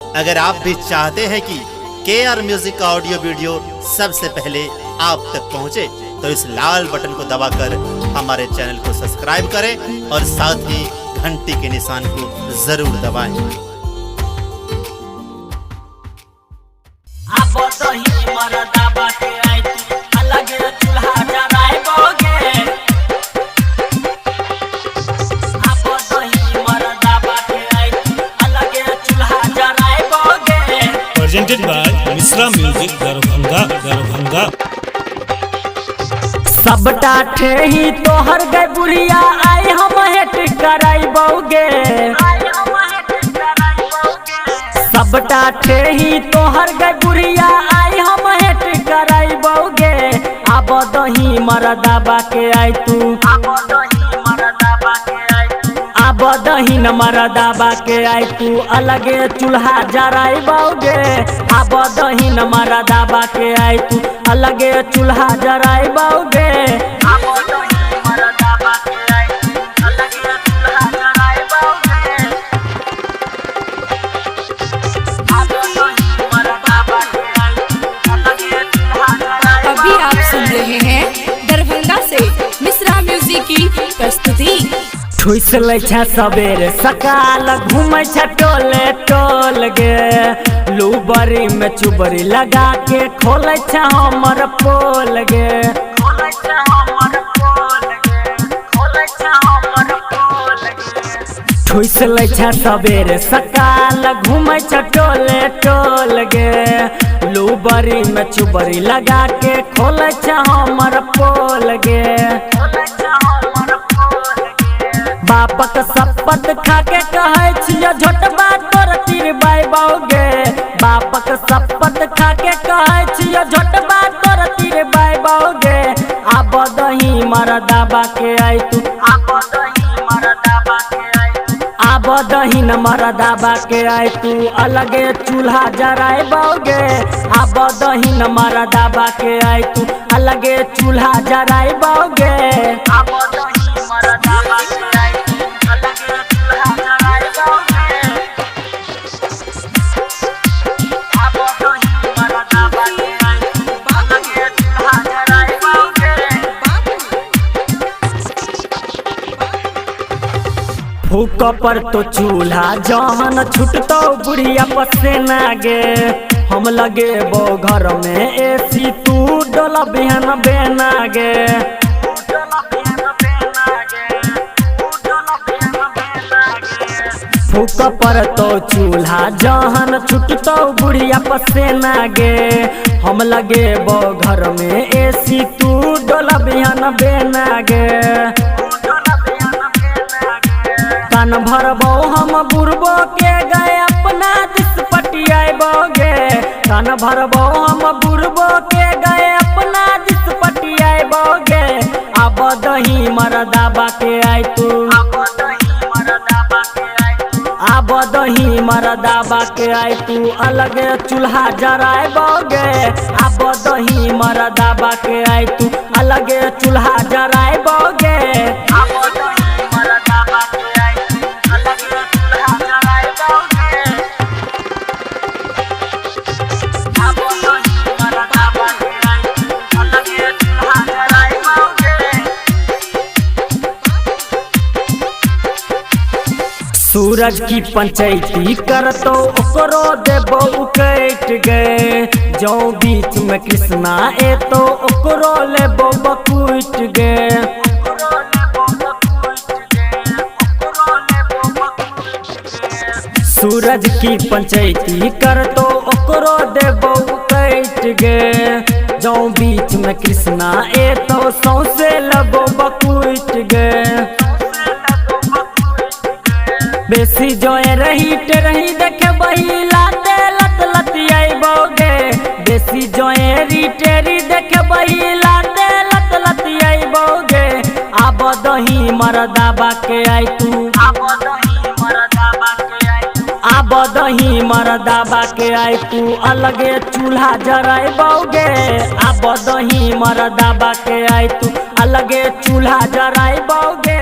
अगर आप भी चाहते हैं कि KR म्यूजिक का ऑडियो वीडियो सबसे पहले आप तक पहुंचे, तो इस लाल बटन को दबाकर हमारे चैनल को सब्सक्राइब करें और साथ ही घंटी के निशान को जरूर दबाएं। Presented by Mishra music Darbhanga. सबटा ठेही तोहर गए बुढ़िया आई हम हेट कराई बौगे। सबटा ठेही तोहर गए बुढ़िया आई हम हेट कराई बौगे। अब दही मरदा बाके आई तू, अब दही न मरदा बाके आई तू अलगे चूल्हा जराई बौगे। अब दही न मरदा बाके आई तू अलगे चूल्हा जराई बौगे। अभी आप सुन रहे हैं दरभंगा से मिश्रा म्यूजिक की प्रस्तुति। ठुस ले सवेरे सकाल घूमे टोले टोल गे। लूबरी में चुबरी लगा के खोले हमर पोल गे। ठुस ले सवेरे सकाल घूमे टोले टोल गे। लूबरी में चुबरी लगा के खोले हमर पोल गे। बापक शपथ खाके कहे छियो झोटबा तोर तीर बाई बौगे। बापक शपथ खाके कहे छियो झोटबा तोर तीर बाई बौगे। अब दही मरदा बाके आई तू, अब दही न मरदा बाके आई तू अलगे चूल्हा जराई बौगे। अब दही न मरदा बाके आई तू अलगे चूल्हा जराई बौगे। फूक पर तो चूल्हा जहन छुटतो बुढ़िया पसेना गे। हम लगे बो घर में एसी तू डोला बिहन बेना गे। फूक पर तो चूल्हा जहन छुटतो बुढ़िया पसेना गे। हम लगे बो घर में एसी तू डोला बिहन बेना गे। कान भरबो हम बुरबो के गए अपना दिस पटियाई बौगे। कान भरबो हम बुरबो के गए अपना दिस पटियाई बौगे। अब दही मरदा बाके आई तू, अब दही मरदा बाके आई तू अलगे चूल्हा जराई बौगे। अब दही मरदा बाके आई तू अलगे चूल्हा जराई बौगे। सूरज की पंचायती कर तो ओकरो देबो उकट गए। जो बीच में कृष्णा ए तो ओकरो लेबो बकुट गए। सूरज की पंचायती कर तो ओकरो देबो उकट गए। जो बीच में कृष्णा ए तो सौसे लेबो बकुट गए। बेसी जोए रही देखे बही लाते लत लतियाई बौगे। बेसी जोए री देखे बही लाते लत लतियाई बौगे। अब दही मरदा बाके आई तू, अब दही मरदा बाके आई तू अलगे चूल्हा जराई बौगे। अब दही मरदा बाके आई तू अलगे चूल्हा जराई बौगे।